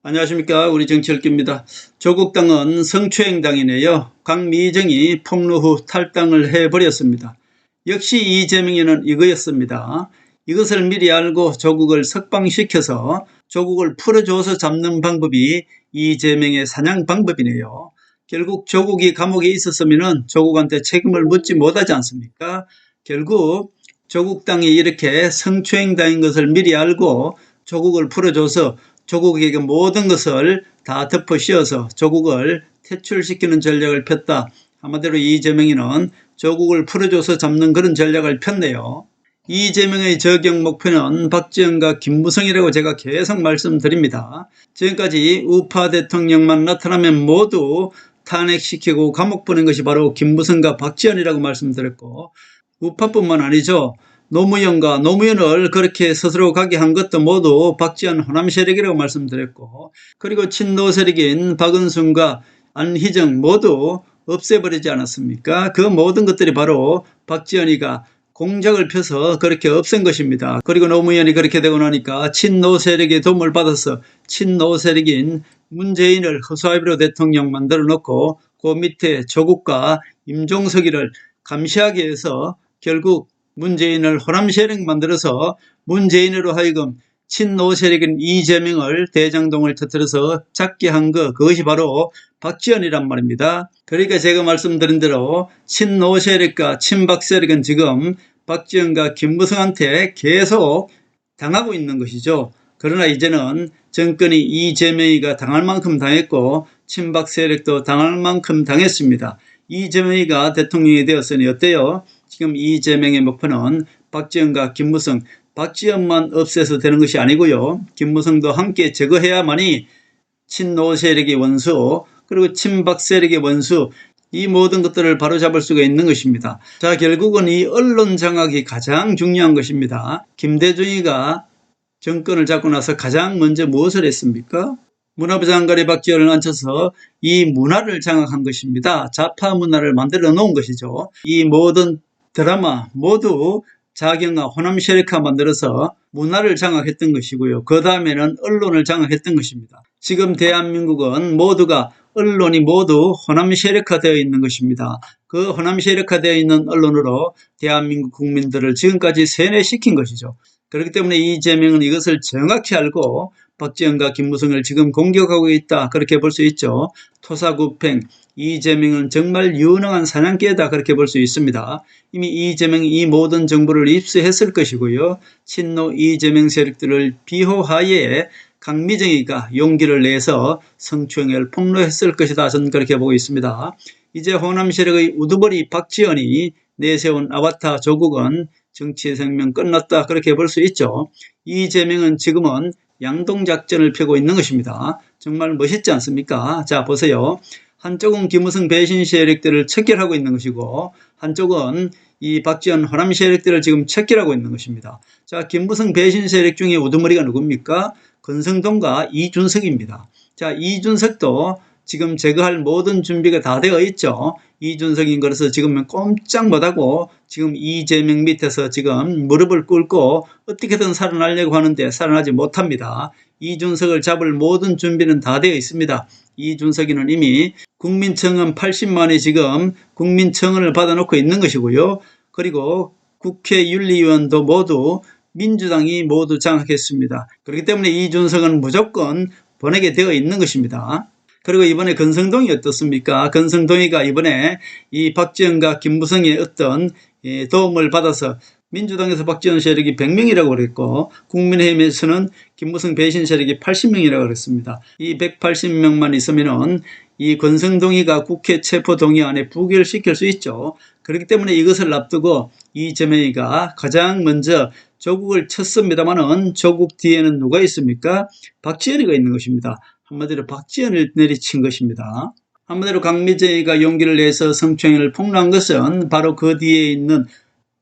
안녕하십니까. 우리 정치열기입니다. 조국당은 성추행당이네요. 강미정이 폭로 후 탈당을 해버렸습니다. 역시 이재명에는 이거였습니다. 이것을 미리 알고 조국을 석방시켜서 조국을 풀어줘서 잡는 방법이 이재명의 사냥 방법이네요. 결국 조국이 감옥에 있었으면 조국한테 책임을 묻지 못하지 않습니까? 결국 조국당이 이렇게 성추행당인 것을 미리 알고 조국을 풀어줘서 조국에게 모든 것을 다 덮어 씌워서 조국을 퇴출시키는 전략을 폈다. 한마디로 이재명이는 조국을 풀어줘서 잡는 그런 전략을 폈네요. 이재명의 저격 목표는 박지원과 김무성이라고 제가 계속 말씀드립니다. 지금까지 우파 대통령만 나타나면 모두 탄핵시키고 감옥 보낸 것이 바로 김무성과 박지원이라고 말씀드렸고, 우파뿐만 아니죠. 노무현과 노무현을 그렇게 스스로 가게 한 것도 모두 박지원 호남 세력이라고 말씀드렸고, 그리고 친노 세력인 박은순과 안희정 모두 없애버리지 않았습니까? 그 모든 것들이 바로 박지원이가 공작을 펴서 그렇게 없앤 것입니다. 그리고 노무현이 그렇게 되고 나니까 친노 세력의 도움을 받아서 친노 세력인 문재인을 허수아비로 대통령 만들어 놓고 그 밑에 조국과 임종석이를 감시하게 해서 결국 문재인을 호남 세력 만들어서 문재인으로 하여금 친노 세력인 이재명을 대장동을 터뜨려서 잡게 한 것, 그것이 바로 박지원이란 말입니다. 그러니까 제가 말씀드린 대로 친노 세력과 친박 세력은 지금 박지원과 김무성한테 계속 당하고 있는 것이죠. 그러나 이제는 정권이 이재명이가 당할 만큼 당했고 친박 세력도 당할 만큼 당했습니다. 이재명이가 대통령이 되었으니 어때요? 지금 이재명의 목표는 박지원과 김무성, 박지원만 없애서 되는 것이 아니고요. 김무성도 함께 제거해야만이 친노 세력의 원수, 그리고 친박 세력의 원수, 이 모든 것들을 바로잡을 수가 있는 것입니다. 자, 결국은 이 언론 장악이 가장 중요한 것입니다. 김대중이가 정권을 잡고 나서 가장 먼저 무엇을 했습니까? 문화부 장관이 박지원을 앉혀서 이 문화를 장악한 것입니다. 좌파 문화를 만들어 놓은 것이죠. 이 모든 드라마 모두 자경화, 호남 세력화 만들어서 문화를 장악했던 것이고요. 그 다음에는 언론을 장악했던 것입니다. 지금 대한민국은 모두가 언론이 모두 호남 세력화 되어 있는 것입니다. 그 호남 세력화 되어 있는 언론으로 대한민국 국민들을 지금까지 세뇌시킨 것이죠. 그렇기 때문에 이재명은 이것을 정확히 알고 박지원과 김무성을 지금 공격하고 있다, 그렇게 볼 수 있죠. 토사구팽, 이재명은 정말 유능한 사냥개다, 그렇게 볼 수 있습니다. 이미 이재명이 이 모든 정보를 입수했을 것이고요. 친노 이재명 세력들을 비호하에 강미정이가 용기를 내서 성추행을 폭로했을 것이다, 저는 그렇게 보고 있습니다. 이제 호남 세력의 우두머리 박지원이 내세운 아바타 조국은 정치의 생명 끝났다, 그렇게 볼 수 있죠. 이재명은 지금은 양동작전을 펴고 있는 것입니다. 정말 멋있지 않습니까? 자, 보세요. 한쪽은 김무성 배신 세력들을 척결하고 있는 것이고, 한쪽은 이 박지원 호남 세력들을 지금 척결하고 있는 것입니다. 자, 김무성 배신 세력 중에 우두머리가 누굽니까? 권성동과 이준석입니다. 자, 이준석도 지금 제거할 모든 준비가 다 되어 있죠. 이준석인 거라서 지금 꼼짝 못하고 지금 이재명 밑에서 지금 무릎을 꿇고 어떻게든 살아나려고 하는데 살아나지 못합니다. 이준석을 잡을 모든 준비는 다 되어 있습니다. 이준석이는 이미 국민청원 80만이 지금 국민청원을 받아놓고 있는 것이고요. 그리고 국회윤리위원도 모두 민주당이 모두 장악했습니다. 그렇기 때문에 이준석은 무조건 보내게 되어 있는 것입니다. 그리고 이번에 권성동이 어떻습니까? 권성동이가 이번에 이 박지원과 김무성의 어떤 도움을 받아서 민주당에서 박지원 세력이 100명이라고 그랬고 국민의힘에서는 김무성 배신 세력이 80명이라고 그랬습니다. 이 180명만 있으면은 이 권성동이가 국회 체포동의안에 부결시킬 수 있죠. 그렇기 때문에 이것을 앞두고 이재명이가 가장 먼저 조국을 쳤습니다만은 조국 뒤에는 누가 있습니까? 박지원이가 있는 것입니다. 한마디로 박지원을 내리친 것입니다. 한마디로 강미정이가 용기를 내서 성추행을 폭로한 것은 바로 그 뒤에 있는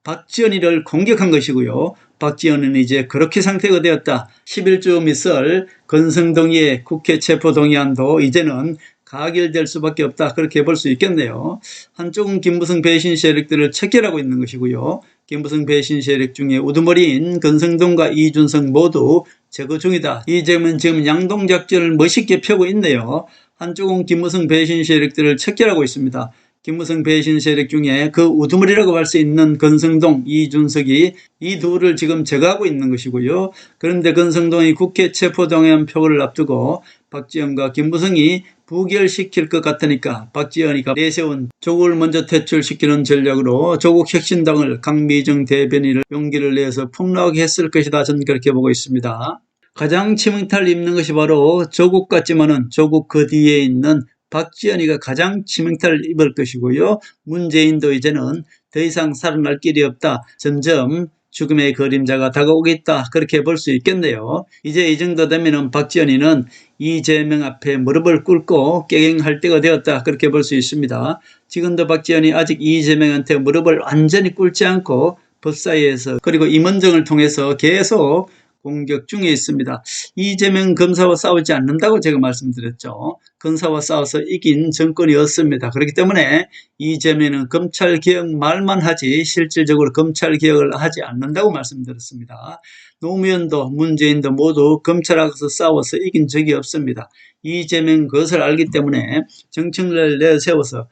박지원이를 공격한 것이고요. 박지원은 이제 그렇게 상태가 되었다. 11주 있을 권성동의의 국회 체포동의안도 이제는 가결될 수밖에 없다, 그렇게 볼 수 있겠네요. 한쪽은 김무성 배신 세력들을 척결하고 있는 것이고요. 김무성 배신 세력 중에 우두머리인 권성동과 이준석 모두 제거 중이다. 이재명은 지금 양동작전을 멋있게 펴고 있네요. 한쪽은 김무성 배신 세력들을 척결하고 있습니다. 김무성 배신 세력 중에 그 우두머리라고 할 수 있는 권성동, 이준석이 이 둘을 지금 제거하고 있는 것이고요. 그런데 권성동이 국회 체포동의안 표결을 앞두고 박지원과 김무성이 부결시킬 것 같으니까 박지원이가 내세운 조국을 먼저 퇴출시키는 전략으로 조국혁신당을 강미정 대변인을 용기를 내서 폭로하게 했을 것이다. 저는 그렇게 보고 있습니다. 가장 치명타를 입는 것이 바로 조국 같지만은 조국 그 뒤에 있는 박지원이가 가장 치명타를 입을 것이고요. 문재인도 이제는 더 이상 살아날 길이 없다. 점점 죽음의 그림자가 다가오겠다. 그렇게 볼 수 있겠네요. 이제 이 정도 되면은 박지원이는 이재명 앞에 무릎을 꿇고 깨갱할 때가 되었다. 그렇게 볼 수 있습니다. 지금도 박지원이 아직 이재명한테 무릎을 완전히 꿇지 않고 법사위에서 그리고 임원정을 통해서 계속 공격 중에 있습니다. 이재명 검사와 싸우지 않는다고 제가 말씀드렸죠. 검사와 싸워서 이긴 정권이었습니다. 그렇기 때문에 이재명은 검찰개혁 말만 하지 실질적으로 검찰개혁을 하지 않는다고 말씀드렸습니다. 노무현도 문재인도 모두 검찰하고서 싸워서 이긴 적이 없습니다. 이재명 그것을 알기 때문에 정책을 내세워서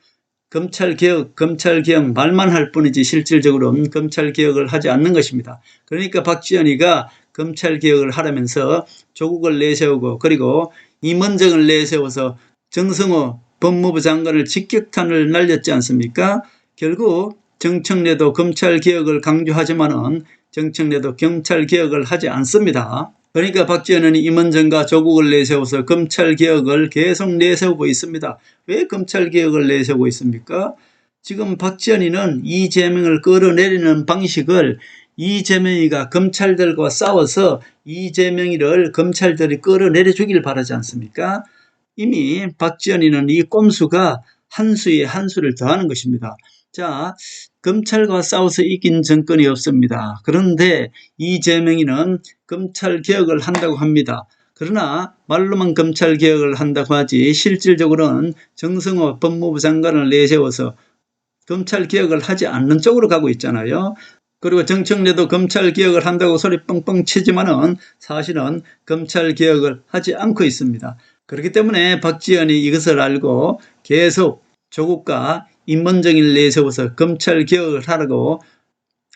검찰개혁 말만 할 뿐이지 실질적으로는 검찰개혁을 하지 않는 것입니다. 그러니까 박지원이가 검찰개혁을 하라면서 조국을 내세우고 그리고 임원정을 내세워서 정성호 법무부 장관을 직격탄을 날렸지 않습니까? 결국 정청래도 검찰개혁을 강조하지만은 정청래도 검찰개혁을 하지 않습니다. 그러니까 박지원은 임원정과 조국을 내세워서 검찰개혁을 계속 내세우고 있습니다. 왜 검찰개혁을 내세우고 있습니까? 지금 박지원이는 이재명을 끌어내리는 방식을 이재명이가 검찰들과 싸워서 이재명이를 검찰들이 끌어내려 주길 바라지 않습니까? 이미 박지원이는 이 꼼수가 한 수에 한 수를 더하는 것입니다. 자, 검찰과 싸워서 이긴 정권이 없습니다. 그런데 이재명이는 검찰개혁을 한다고 합니다. 그러나 말로만 검찰개혁을 한다고 하지 실질적으로는 정성호 법무부 장관을 내세워서 검찰개혁을 하지 않는 쪽으로 가고 있잖아요. 그리고 정청래도 검찰개혁을 한다고 소리 뻥뻥 치지만은 사실은 검찰개혁을 하지 않고 있습니다. 그렇기 때문에 박지원이 이것을 알고 계속 조국과 임원정을 내세워서 검찰개혁을 하라고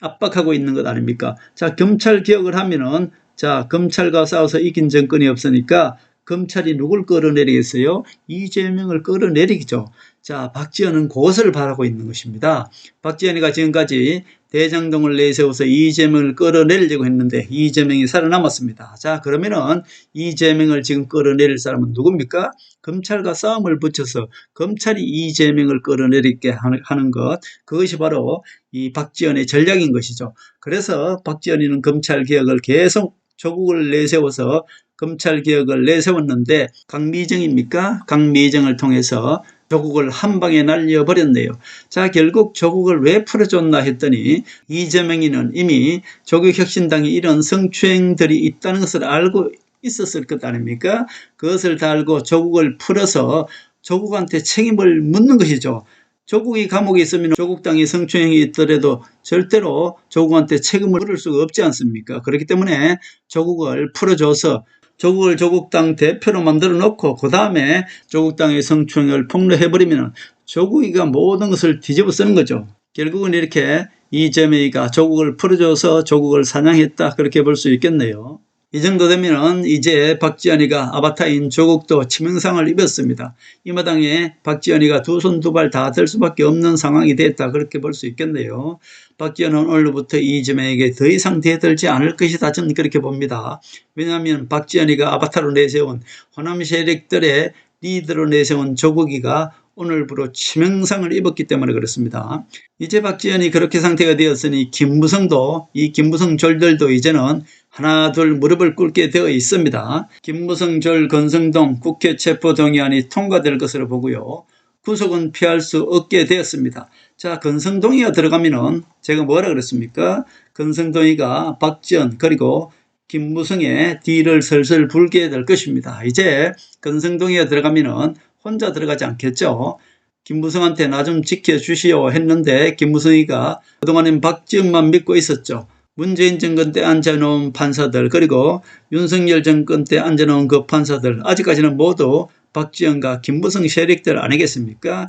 압박하고 있는 것 아닙니까? 자, 검찰개혁을 하면은 자, 검찰과 싸워서 이긴 정권이 없으니까 검찰이 누굴 끌어내리겠어요? 이재명을 끌어내리겠죠. 자, 박지원은 그것을 바라고 있는 것입니다. 박지원이가 지금까지 대장동을 내세워서 이재명을 끌어내리려고 했는데 이재명이 살아남았습니다. 자, 그러면은 이재명을 지금 끌어내릴 사람은 누굽니까? 검찰과 싸움을 붙여서 검찰이 이재명을 끌어내리게 하는 것, 그것이 바로 이 박지원의 전략인 것이죠. 그래서 박지원이는 검찰개혁을 계속 조국을 내세워서 검찰개혁을 내세웠는데 강미정입니까? 강미정을 통해서 조국을 한 방에 날려버렸네요. 자, 결국 조국을 왜 풀어줬나 했더니 이재명이는 이미 조국혁신당에 이런 성추행들이 있다는 것을 알고 있었을 것 아닙니까? 그것을 다 알고 조국을 풀어서 조국한테 책임을 묻는 것이죠. 조국이 감옥에 있으면 조국 땅에 성추행이 있더라도 절대로 조국한테 책임을 물을 수가 없지 않습니까? 그렇기 때문에 조국을 풀어줘서 조국을 조국당 대표로 만들어 놓고 그 다음에 조국당의 성추행을 폭로해버리면 조국이가 모든 것을 뒤집어 쓰는 거죠. 결국은 이렇게 이재명이가 조국을 풀어줘서 조국을 사냥했다, 그렇게 볼 수 있겠네요. 이 정도 되면 이제 박지원이가 아바타인 조국도 치명상을 입었습니다. 이 마당에 박지원이가 두 손 두 발 다 들 수밖에 없는 상황이 됐다, 그렇게 볼 수 있겠네요. 박지원은 오늘부터 이재명에게 더 이상 대들지 않을 것이다, 저는 그렇게 봅니다. 왜냐하면 박지원이가 아바타로 내세운 호남 세력들의 리더로 내세운 조국이가 오늘부로 치명상을 입었기 때문에 그렇습니다. 이제 박지원이 그렇게 상태가 되었으니 김무성도, 이 김무성 졸들도 이제는 하나 둘 무릎을 꿇게 되어 있습니다. 김무성 졸 권성동 국회 체포동의안이 통과될 것으로 보고요. 구속은 피할 수 없게 되었습니다. 자, 권성동이가 들어가면은 제가 뭐라 그랬습니까? 권성동이가 박지원 그리고 김무성의 뒤를 설설 불게 될 것입니다. 이제 권성동이가 들어가면은 혼자 들어가지 않겠죠. 김무성한테 나 좀 지켜주시오 했는데 김무성이가 그동안엔 박지원만 믿고 있었죠. 문재인 정권 때 앉아놓은 판사들, 그리고 윤석열 정권 때 앉아놓은 그 판사들, 아직까지는 모두 박지원과 김무성 세력들 아니겠습니까?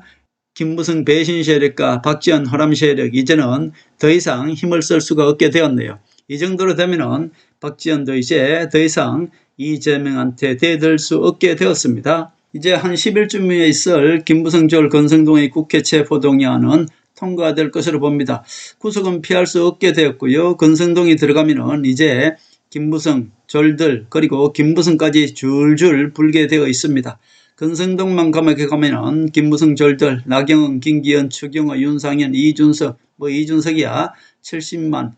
김무성 배신 세력과 박지원 호남 세력, 이제는 더 이상 힘을 쓸 수가 없게 되었네요. 이 정도로 되면은 박지원도 이제 더 이상 이재명한테 대들 수 없게 되었습니다. 이제 한 10일쯤에 있을 김무성 절 권성동의 국회 체포동의안은 통과될 것으로 봅니다. 구속은 피할 수 없게 되었고요. 권성동이 들어가면은 이제 김무성 절들, 그리고 김무성까지 줄줄 불게 되어 있습니다. 권성동만 감옥에 가면은 김무성 절들, 나경원, 김기현, 추경호, 윤상현, 이준석, 이준석이야 70만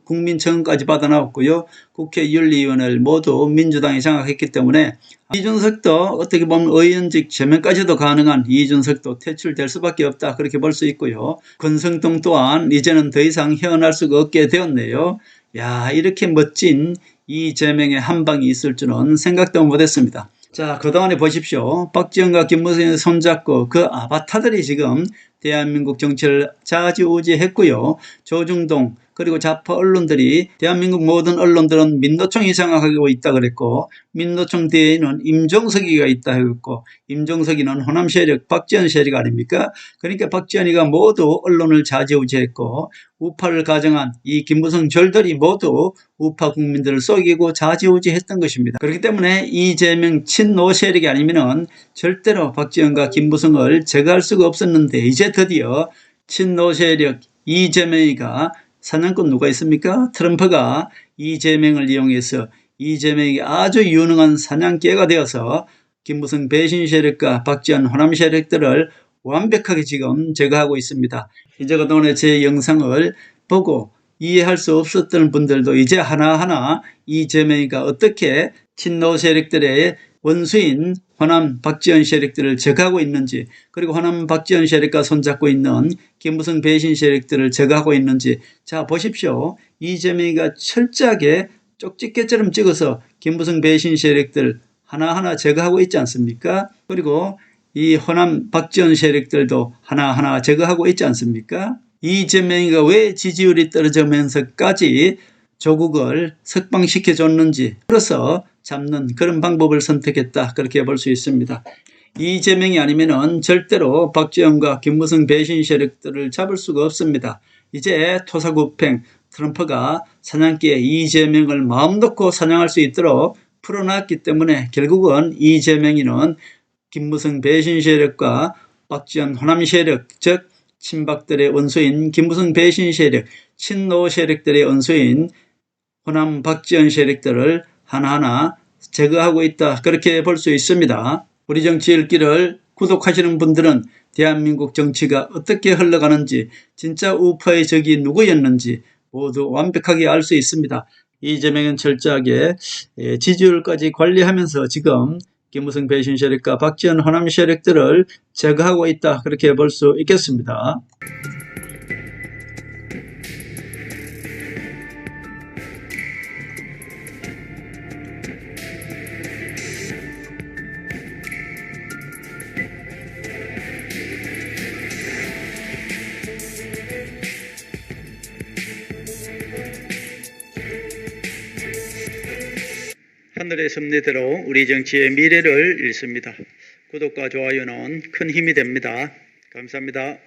국민청원까지 받아 나왔고요. 국회 윤리위원회를 모두 민주당이 장악했기 때문에 이준석도 어떻게 보면 의원직 제명까지도 가능한 이준석도 퇴출될 수밖에 없다, 그렇게 볼 수 있고요. 권성동 또한 이제는 더 이상 헤어날 수가 없게 되었네요. 야, 이렇게 멋진 이재명의 한방이 있을 줄은 생각도 못했습니다. 자, 그동안에 보십시오. 박지원과 김무성이 손잡고 그 아바타들이 지금 대한민국 정치를 좌지우지했고요. 조중동, 그리고 좌파 언론들이, 대한민국 모든 언론들은 민노총이 장악하고 있다 그랬고, 민노총 뒤에는 임종석이가 있다 했고, 임종석이는 호남 세력, 박지원 세력 아닙니까? 그러니까 박지원이가 모두 언론을 좌지우지했고, 우파를 가정한 이 김무성 절들이 모두 우파 국민들을 속이고 좌지우지했던 것입니다. 그렇기 때문에 이재명 친노 세력이 아니면은 절대로 박지원과 김무성을 제거할 수가 없었는데, 이제 드디어 친노 세력 이재명이가, 사냥꾼 누가 있습니까? 트럼프가 이재명을 이용해서 이재명이 아주 유능한 사냥개가 되어서 김무성 배신 세력과 박지원 호남 세력들을 완벽하게 지금 제거하고 있습니다. 이제 그동안에 제 영상을 보고 이해할 수 없었던 분들도 이제 하나하나 이재명이가 어떻게 친노 세력들의 원수인 호남 박지원 세력들을 제거하고 있는지, 그리고 호남 박지원 세력과 손잡고 있는 김무성 배신 세력들을 제거하고 있는지, 자 보십시오. 이재명이가 철저하게 쪽집게처럼 찍어서 김무성 배신 세력들 하나하나 제거하고 있지 않습니까? 그리고 이 호남 박지원 세력들도 하나하나 제거하고 있지 않습니까? 이재명이가 왜 지지율이 떨어지면서까지 조국을 석방시켜 줬는지, 그래서 잡는 그런 방법을 선택했다, 그렇게 볼 수 있습니다. 이재명이 아니면은 절대로 박지원과 김무성 배신 세력들을 잡을 수가 없습니다. 이제 토사구팽 트럼프가 사냥개 이재명을 마음 놓고 사냥할 수 있도록 풀어놨기 때문에 결국은 이재명이는 김무성 배신 세력과 박지원 호남 세력, 즉 친박들의 원수인 김무성 배신 세력, 친노 세력들의 원수인 호남 박지원 세력들을 하나하나 제거하고 있다, 그렇게 볼 수 있습니다. 우리 정치 읽기를 구독하시는 분들은 대한민국 정치가 어떻게 흘러가는지, 진짜 우파의 적이 누구였는지 모두 완벽하게 알 수 있습니다. 이재명은 철저하게 지지율까지 관리하면서 지금 김무성 배신 세력과 박지원 호남 세력들을 제거하고 있다, 그렇게 볼 수 있겠습니다. 하늘의 섭리대로 우리 정치의 미래를 읽습니다. 구독과 좋아요는 큰 힘이 됩니다. 감사합니다.